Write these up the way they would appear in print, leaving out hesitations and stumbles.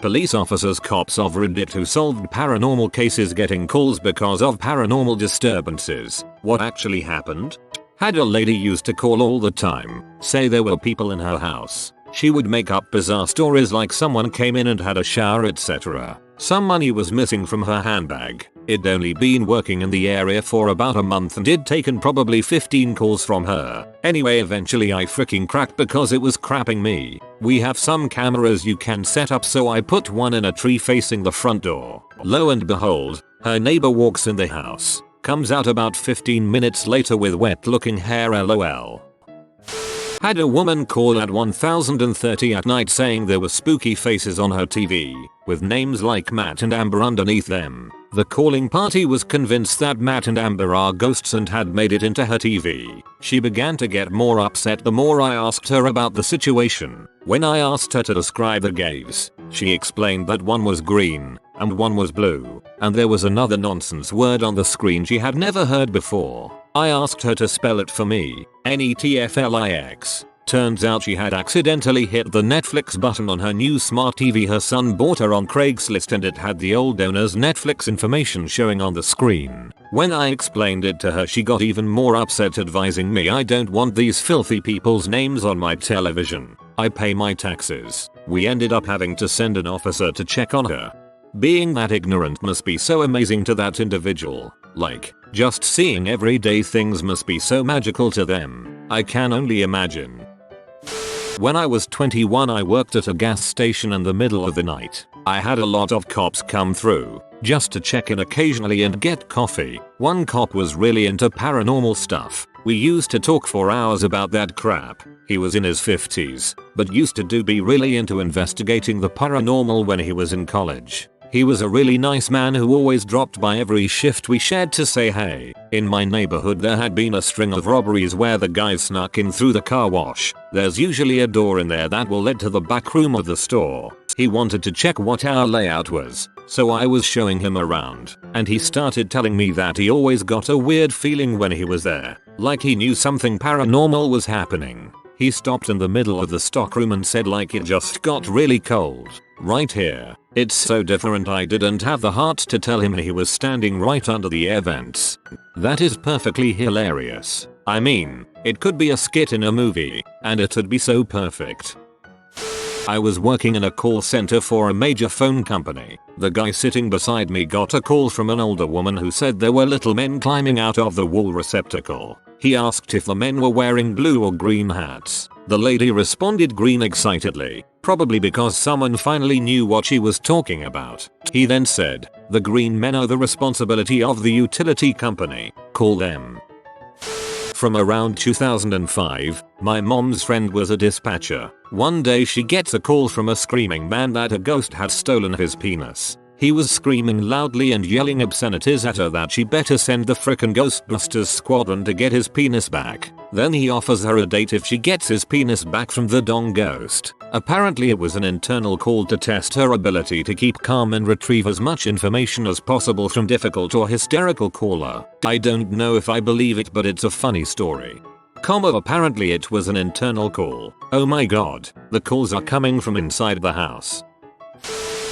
Police officers, cops of Reddit who solved paranormal cases getting calls because of paranormal disturbances. What actually happened? Had a lady used to call all the time, say there were people in her house. She would make up bizarre stories like someone came in and had a shower, etc. Some money was missing from her handbag. It'd only been working in the area for about a month and it'd taken probably 15 calls from her. Anyway, eventually I freaking cracked because it was crapping me. We have some cameras you can set up, so I put one in a tree facing the front door. Lo and behold, her neighbor walks in the house. Comes out about 15 minutes later with wet looking hair, lol. Had a woman call at 1030 at night saying there were spooky faces on her TV, with names like Matt and Amber underneath them. The calling party was convinced that Matt and Amber are ghosts and had made it into her TV. She began to get more upset the more I asked her about the situation. When I asked her to describe the gaze, she explained that one was green and one was blue, and there was another nonsense word on the screen she had never heard before. I asked her to spell it for me, NETFLIX. Turns out she had accidentally hit the Netflix button on her new smart TV her son bought her on Craigslist, and it had the old owner's Netflix information showing on the screen. When I explained it to her, she got even more upset, advising me I don't want these filthy people's names on my television. I pay my taxes. We ended up having to send an officer to check on her. Being that ignorant must be so amazing to that individual. Like, just seeing everyday things must be so magical to them. I can only imagine. When I was 21, I worked at a gas station in the middle of the night. I had a lot of cops come through, just to check in occasionally and get coffee. One cop was really into paranormal stuff. We used to talk for hours about that crap. He was in his 50s, but used to be really into investigating the paranormal when he was in college. He was a really nice man who always dropped by every shift we shared to say hey. In my neighborhood there had been a string of robberies where the guys snuck in through the car wash. There's usually a door in there that will lead to the back room of the store. He wanted to check what our layout was, so I was showing him around, and he started telling me that he always got a weird feeling when he was there, like he knew something paranormal was happening. He stopped in the middle of the stockroom and said like it just got really cold right here. It's so different. I didn't have the heart to tell him he was standing right under the air vents. That is perfectly hilarious. I mean, it could be a skit in a movie, and it'd be so perfect. I was working in a call center for a major phone company. The guy sitting beside me got a call from an older woman who said there were little men climbing out of the wall receptacle. He asked if the men were wearing blue or green hats. The lady responded green excitedly, probably because someone finally knew what she was talking about. He then said, the green men are the responsibility of the utility company. Call them. From around 2005, my mom's friend was a dispatcher. One day she gets a call from a screaming man that a ghost had stolen his penis. He was screaming loudly and yelling obscenities at her that she better send the frickin' Ghostbusters squadron to get his penis back. Then he offers her a date if she gets his penis back from the dong ghost. Apparently it was an internal call to test her ability to keep calm and retrieve as much information as possible from difficult or hysterical caller. I don't know if I believe it, but it's a funny story. Apparently it was an internal call. Oh my god, the calls are coming from inside the house.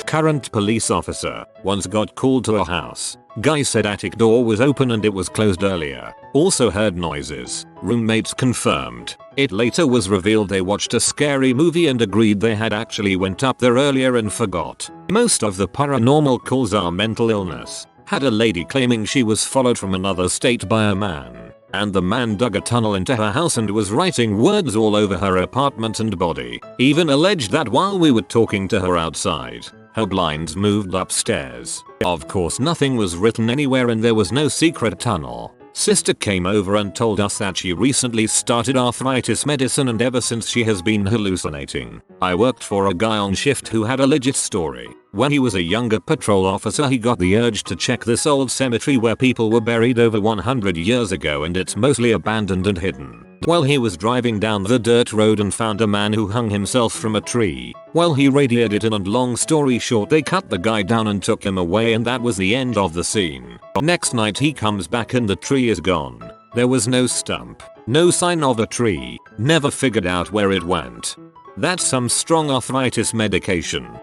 Current police officer once got called to a house. Guy said attic door was open and it was closed earlier. Also heard noises. Roommates confirmed. It later was revealed they watched a scary movie and agreed they had actually went up there earlier and forgot. Most of the paranormal calls are mental illness. Had a lady claiming she was followed from another state by a man, and the man dug a tunnel into her house and was writing words all over her apartment and body. Even alleged that while we were talking to her outside, her blinds moved upstairs. Of course nothing was written anywhere and there was no secret tunnel. Sister came over and told us that she recently started arthritis medicine and ever since she has been hallucinating. I worked for a guy on shift who had a legit story. When he was a younger patrol officer he got the urge to check this old cemetery where people were buried over 100 years ago and it's mostly abandoned and hidden. Well, he was driving down the dirt road and found a man who hung himself from a tree. Well, he radioed it in and long story short they cut the guy down and took him away and that was the end of the scene. Next night he comes back and the tree is gone. There was no stump, no sign of a tree, never figured out where it went. That's some strong arthritis medication.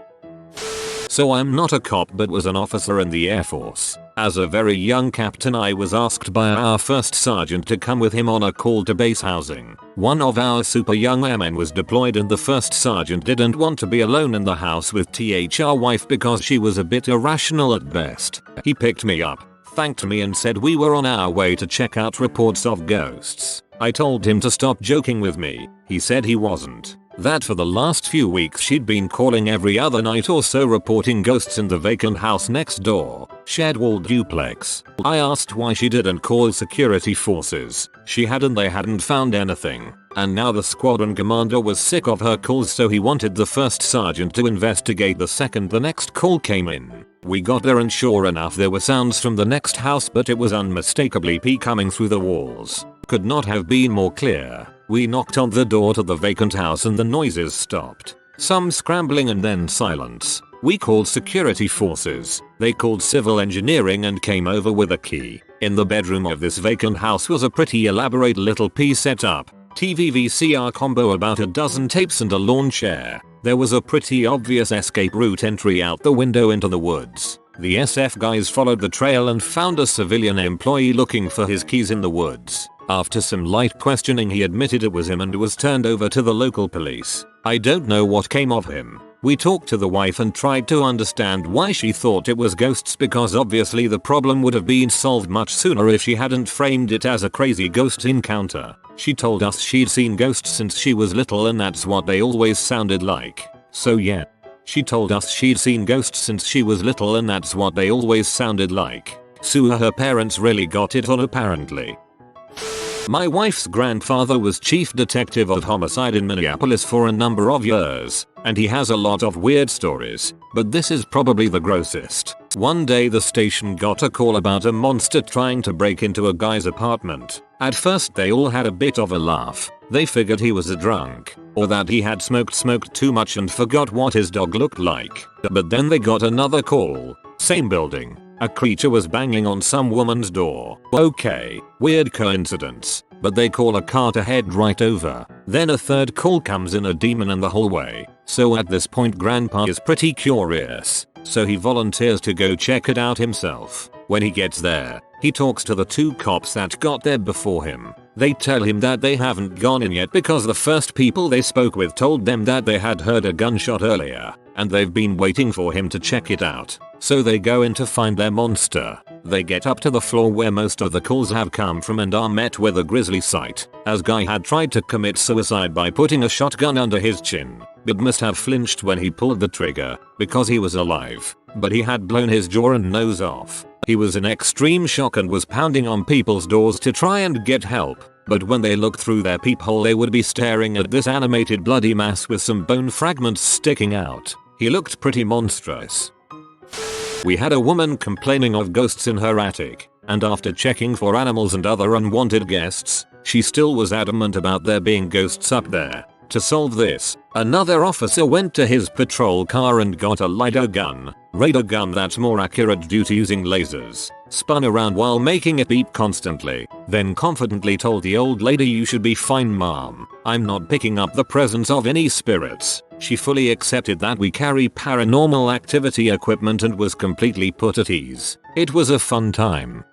So I'm not a cop but was an officer in the Air Force. As a very young captain I was asked by our first sergeant to come with him on a call to base housing. One of our super young airmen was deployed and the first sergeant didn't want to be alone in the house with our wife because she was a bit irrational at best. He picked me up, thanked me and said we were on our way to check out reports of ghosts. I told him to stop joking with me. He said he wasn't. That for the last few weeks she'd been calling every other night or so reporting ghosts in the vacant house next door, shared wall duplex. I asked why she didn't call security forces. She hadn't, they hadn't found anything. And now the squadron commander was sick of her calls so he wanted the first sergeant to investigate the second the next call came in. We got there and sure enough there were sounds from the next house but it was unmistakably pee coming through the walls. Could not have been more clear. We knocked on the door to the vacant house and the noises stopped. Some scrambling and then silence. We called security forces. They called civil engineering and came over with a key. In the bedroom of this vacant house was a pretty elaborate little pee setup. TV VCR combo, about a dozen tapes and a lawn chair. There was a pretty obvious escape route entry out the window into the woods. The SF guys followed the trail and found a civilian employee looking for his keys in the woods. After some light questioning he admitted it was him and was turned over to the local police. I don't know what came of him. We talked to the wife and tried to understand why she thought it was ghosts because obviously the problem would have been solved much sooner if she hadn't framed it as a crazy ghost encounter. She told us she'd seen ghosts since she was little and that's what they always sounded like. So yeah. She told us she'd seen ghosts since she was little and that's what they always sounded like. So her parents really got it on apparently. My wife's grandfather was chief detective of homicide in Minneapolis for a number of years, and he has a lot of weird stories, but this is probably the grossest. One day the station got a call about a monster trying to break into a guy's apartment. At first they all had a bit of a laugh. They figured he was a drunk, or that he had smoked too much and forgot what his dog looked like. But then they got another call. Same building. A creature was banging on some woman's door. Okay, weird coincidence, but they call a car to head right over. Then a third call comes in, a demon in the hallway. So at this point grandpa is pretty curious, so he volunteers to go check it out himself. When he gets there, he talks to the two cops that got there before him. They tell him that they haven't gone in yet because the first people they spoke with told them that they had heard a gunshot earlier, and they've been waiting for him to check it out. So they go in to find their monster. They get up to the floor where most of the calls have come from and are met with a grisly sight, as guy had tried to commit suicide by putting a shotgun under his chin, but must have flinched when he pulled the trigger, because he was alive, but he had blown his jaw and nose off. He was in extreme shock and was pounding on people's doors to try and get help, but when they looked through their peephole they would be staring at this animated bloody mass with some bone fragments sticking out. He looked pretty monstrous. We had a woman complaining of ghosts in her attic, and after checking for animals and other unwanted guests, she still was adamant about there being ghosts up there. To solve this, another officer went to his patrol car and got a radar gun that's more accurate due to using lasers, spun around while making it beep constantly, then confidently told the old lady, "You should be fine, mom. I'm not picking up the presence of any spirits." She fully accepted that we carry paranormal activity equipment and was completely put at ease. It was a fun time.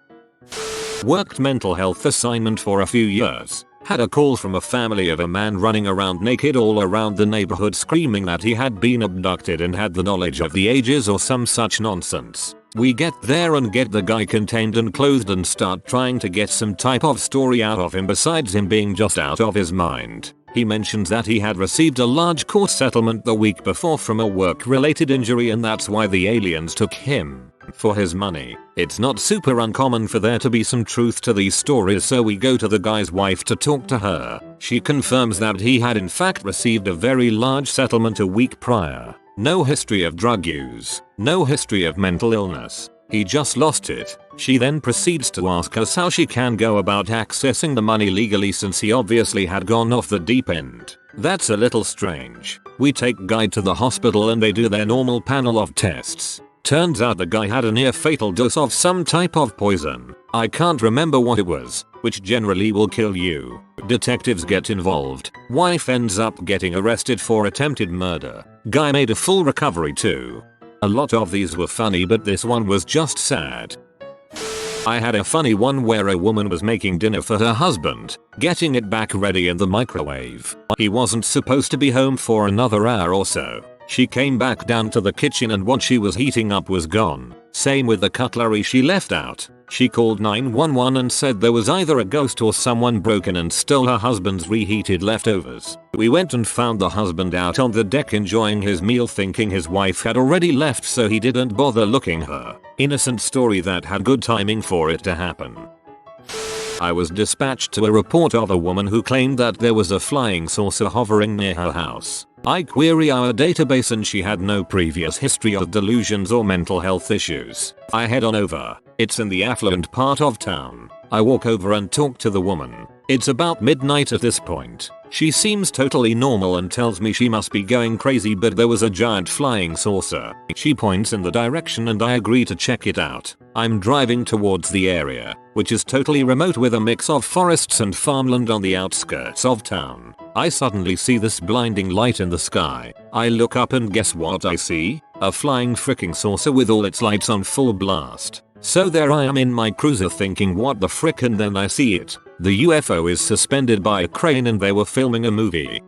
Worked mental health assignment for a few years. Had a call from a family of a man running around naked all around the neighborhood screaming that he had been abducted and had the knowledge of the ages or some such nonsense. We get there and get the guy contained and clothed and start trying to get some type of story out of him besides him being just out of his mind. He mentions that he had received a large court settlement the week before from a work-related injury and that's why the aliens took him for his money. It's not super uncommon for there to be some truth to these stories, so we go to the guy's wife to talk to her. She confirms that he had in fact received a very large settlement a week prior. No history of drug use, no history of mental illness. He just lost it. She then proceeds to ask us how she can go about accessing the money legally since he obviously had gone off the deep end. That's a little strange. We take guy to the hospital and they do their normal panel of tests. Turns out the guy had a near fatal dose of some type of poison. I can't remember what it was, which generally will kill you. Detectives get involved. Wife ends up getting arrested for attempted murder. Guy made a full recovery too. A lot of these were funny, but this one was just sad. I had a funny one where a woman was making dinner for her husband, getting it back ready in the microwave. He wasn't supposed to be home for another hour or so. She came back down to the kitchen and what she was heating up was gone. Same with the cutlery she left out. She called 911 and said there was either a ghost or someone broke in and stole her husband's reheated leftovers. We went and found the husband out on the deck enjoying his meal, thinking his wife had already left, so he didn't bother looking her. Innocent story that had good timing for it to happen. I was dispatched to a report of a woman who claimed that there was a flying saucer hovering near her house. I query our database and she had no previous history of delusions or mental health issues. I head on over. It's in the affluent part of town. I walk over and talk to the woman. It's about midnight at this point. She seems totally normal and tells me she must be going crazy, but there was a giant flying saucer. She points in the direction and I agree to check it out. I'm driving towards the area, which is totally remote with a mix of forests and farmland on the outskirts of town. I suddenly see this blinding light in the sky. I look up and guess what I see? A flying freaking saucer with all its lights on full blast. So there I am in my cruiser thinking what the frick, and then I see it. The UFO is suspended by a crane and they were filming a movie.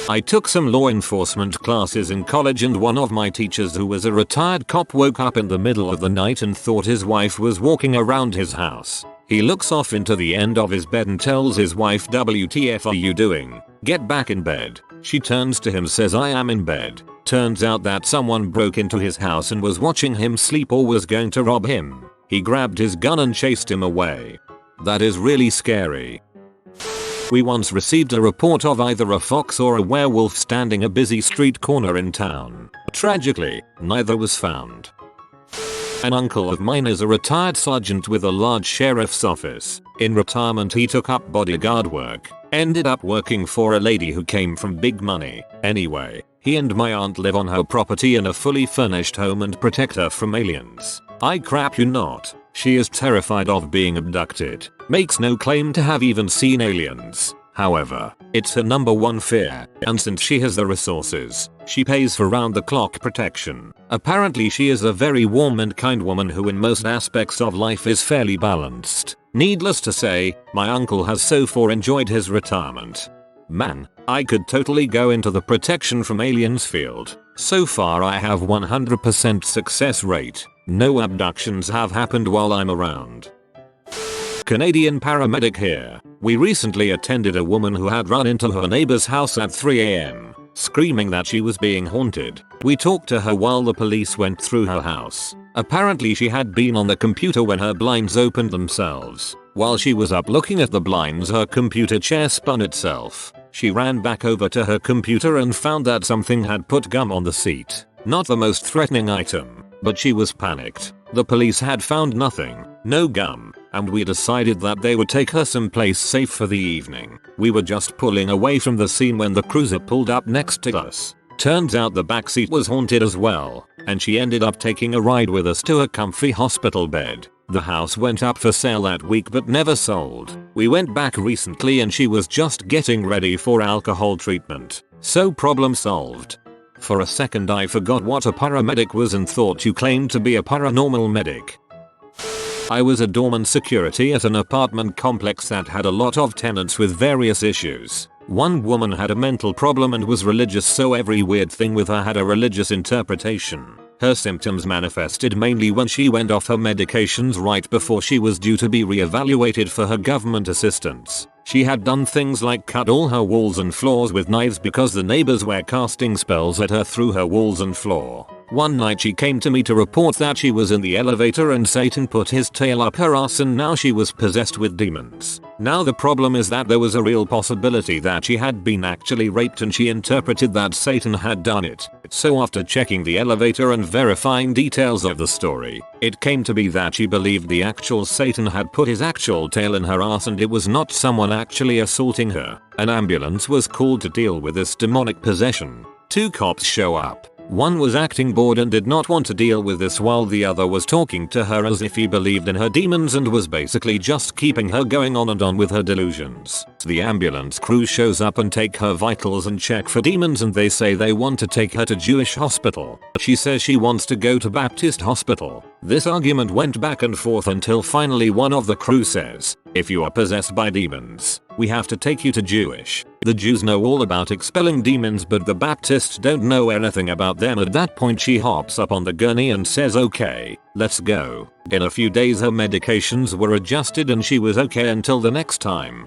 I took some law enforcement classes in college and one of my teachers, who was a retired cop, woke up in the middle of the night and thought his wife was walking around his house. He looks off into the end of his bed and tells his wife, "WTF are you doing? Get back in bed." She turns to him, says, "I am in bed." Turns out that someone broke into his house and was watching him sleep or was going to rob him. He grabbed his gun and chased him away. That is really scary. We once received a report of either a fox or a werewolf standing a busy street corner in town. Tragically, neither was found. An uncle of mine is a retired sergeant with a large sheriff's office. In retirement he took up bodyguard work. Ended up working for a lady who came from big money. Anyway, he and my aunt live on her property in a fully furnished home and protect her from aliens. I crap you not. She is terrified of being abducted. Makes no claim to have even seen aliens. However, it's her number one fear, and since she has the resources, she pays for round-the-clock protection. Apparently she is a very warm and kind woman who in most aspects of life is fairly balanced. Needless to say, my uncle has so far enjoyed his retirement. Man, I could totally go into the protection from aliens field. So far I have 100% success rate. No abductions have happened while I'm around. Canadian paramedic here. We recently attended a woman who had run into her neighbor's house at 3 AM, screaming that she was being haunted. We talked to her while the police went through her house. Apparently she had been on the computer when her blinds opened themselves. While she was up looking at the blinds, her computer chair spun itself. She ran back over to her computer and found that something had put gum on the seat. Not the most threatening item, but she was panicked. The police had found nothing, no gum, and we decided that they would take her someplace safe for the evening. We were just pulling away from the scene when the cruiser pulled up next to us. Turns out the backseat was haunted as well, and she ended up taking a ride with us to a comfy hospital bed. The house went up for sale that week but never sold. We went back recently and she was just getting ready for alcohol treatment. So problem solved. For a second I forgot what a paramedic was and thought you claimed to be a paranormal medic. I was a doorman security at an apartment complex that had a lot of tenants with various issues. One woman had a mental problem and was religious, so every weird thing with her had a religious interpretation. Her symptoms manifested mainly when she went off her medications right before she was due to be re-evaluated for her government assistance. She had done things like cut all her walls and floors with knives because the neighbors were casting spells at her through her walls and floor. One night she came to me to report that she was in the elevator and Satan put his tail up her ass and now she was possessed with demons. Now the problem is that there was a real possibility that she had been actually raped and she interpreted that Satan had done it. So after checking the elevator and verifying details of the story, it came to be that she believed the actual Satan had put his actual tail in her ass and it was not someone actually assaulting her. An ambulance was called to deal with this demonic possession. 2 cops show up. One was acting bored and did not want to deal with this, while the other was talking to her as if he believed in her demons and was basically just keeping her going on and on with her delusions. The ambulance crew shows up and take her vitals and check for demons, and they say they want to take her to Jewish hospital. She says she wants to go to Baptist hospital. This argument went back and forth until finally one of the crew says, "If you are possessed by demons, we have to take you to Jewish." The Jews know all about expelling demons, but the Baptists don't know anything about them. At that point she hops up on the gurney and says, "Okay, let's go." In a few days her medications were adjusted and she was okay until the next time.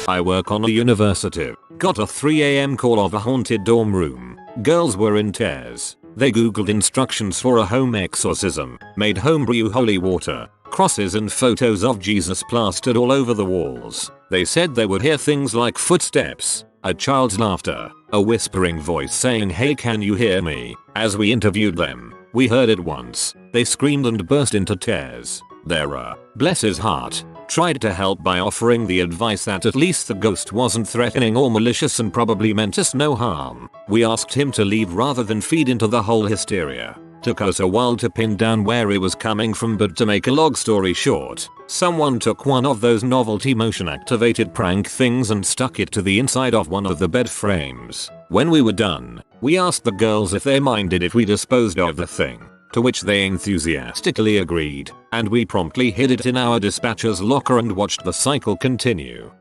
I work on a university. Got a 3 AM call of a haunted dorm room. Girls were in tears. They googled instructions for a home exorcism, made homebrew holy water, crosses and photos of Jesus plastered all over the walls. They said they would hear things like footsteps, a child's laughter, a whispering voice saying, "Hey, can you hear me?" As we interviewed them, we heard it once. They screamed and burst into tears. Their bless his heart, tried to help by offering the advice that at least the ghost wasn't threatening or malicious and probably meant us no harm. We asked him to leave rather than feed into the whole hysteria. Took us a while to pin down where he was coming from, but to make a long story short, someone took one of those novelty motion activated prank things and stuck it to the inside of one of the bed frames. When we were done, we asked the girls if they minded if we disposed of the thing, to which they enthusiastically agreed, and we promptly hid it in our dispatcher's locker and watched the cycle continue.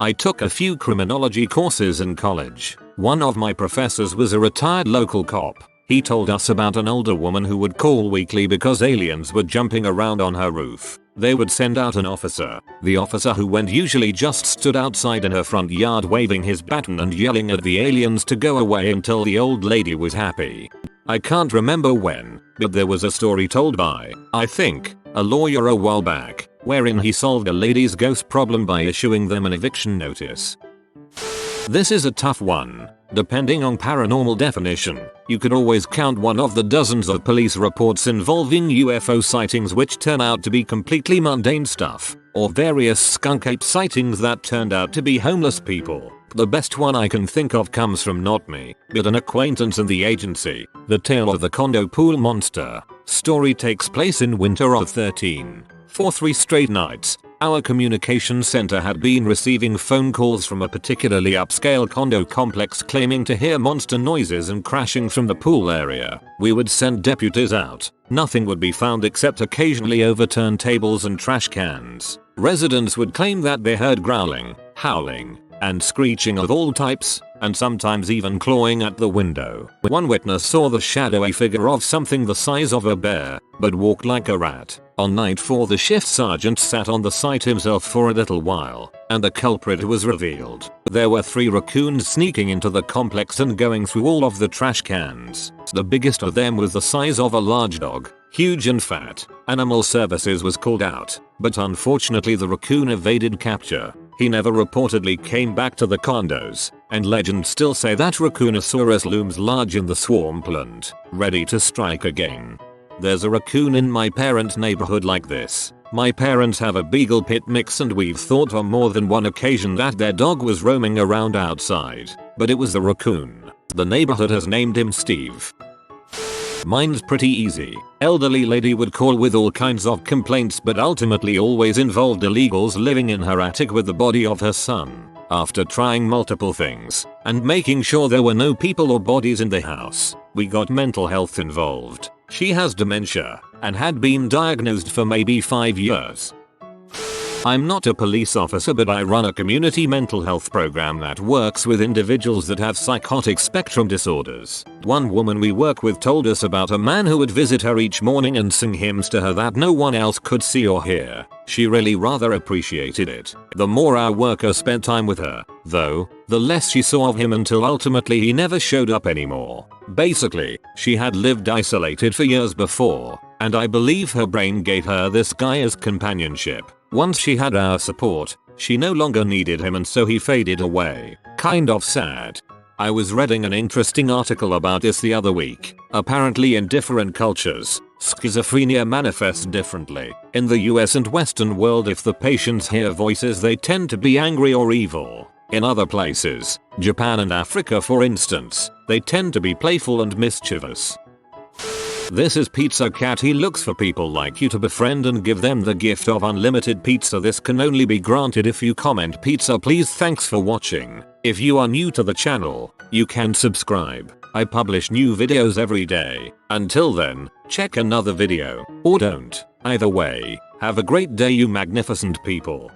I took a few criminology courses in college. One of my professors was a retired local cop. He told us about an older woman who would call weekly because aliens were jumping around on her roof. They would send out an officer. The officer who went usually just stood outside in her front yard waving his baton and yelling at the aliens to go away until the old lady was happy. I can't remember when, but there was a story told by, I think, a lawyer a while back, wherein he solved a lady's ghost problem by issuing them an eviction notice. This is a tough one. Depending on paranormal definition, you could always count one of the dozens of police reports involving UFO sightings which turn out to be completely mundane stuff, or various skunk ape sightings that turned out to be homeless people. The best one I can think of comes from not me, but an acquaintance in the agency. The tale of the condo pool monster. Story takes place in winter of 13. For 3 straight nights, our communication center had been receiving phone calls from a particularly upscale condo complex claiming to hear monster noises and crashing from the pool area. We would send deputies out. Nothing would be found except occasionally overturned tables and trash cans. Residents would claim that they heard growling, howling, and screeching of all types, and sometimes even clawing at the window. One witness saw the shadowy figure of something the size of a bear, but walked like a rat. On night 4 the shift sergeant sat on the site himself for a little while, and the culprit was revealed. There were 3 raccoons sneaking into the complex and going through all of the trash cans. The biggest of them was the size of a large dog, huge and fat. Animal Services was called out, but unfortunately the raccoon evaded capture. He never reportedly came back to the condos, and legends still say that Raccoonोsaurus looms large in the swampland, ready to strike again. There's a raccoon in my parents' neighborhood like this. My parents have a beagle pit mix and we've thought on more than one occasion that their dog was roaming around outside, but it was the raccoon. The neighborhood has named him Steve. Mine's pretty easy. Elderly lady would call with all kinds of complaints, but ultimately always involved illegals living in her attic with the body of her son. After trying multiple things and making sure there were no people or bodies in the house, we got mental health involved. She has dementia and had been diagnosed for maybe 5 years. I'm not a police officer, but I run a community mental health program that works with individuals that have psychotic spectrum disorders. One woman we work with told us about a man who would visit her each morning and sing hymns to her that no one else could see or hear. She really rather appreciated it. The more our worker spent time with her, though, the less she saw of him until ultimately he never showed up anymore. Basically, she had lived isolated for years before, and I believe her brain gave her this guy as companionship. Once she had our support, she no longer needed him and so he faded away. Kind of sad. I was reading an interesting article about this the other week. Apparently in different cultures, schizophrenia manifests differently. In the US and Western world, if the patients hear voices they tend to be angry or evil. In other places, Japan and Africa for instance, they tend to be playful and mischievous. This is Pizza Cat. He looks for people like you to befriend and give them the gift of unlimited pizza. This can only be granted if you comment pizza please. Thanks for watching. If you are new to the channel, you can subscribe. I publish new videos every day. Until then, check another video, or don't. Either way, have a great day you magnificent people.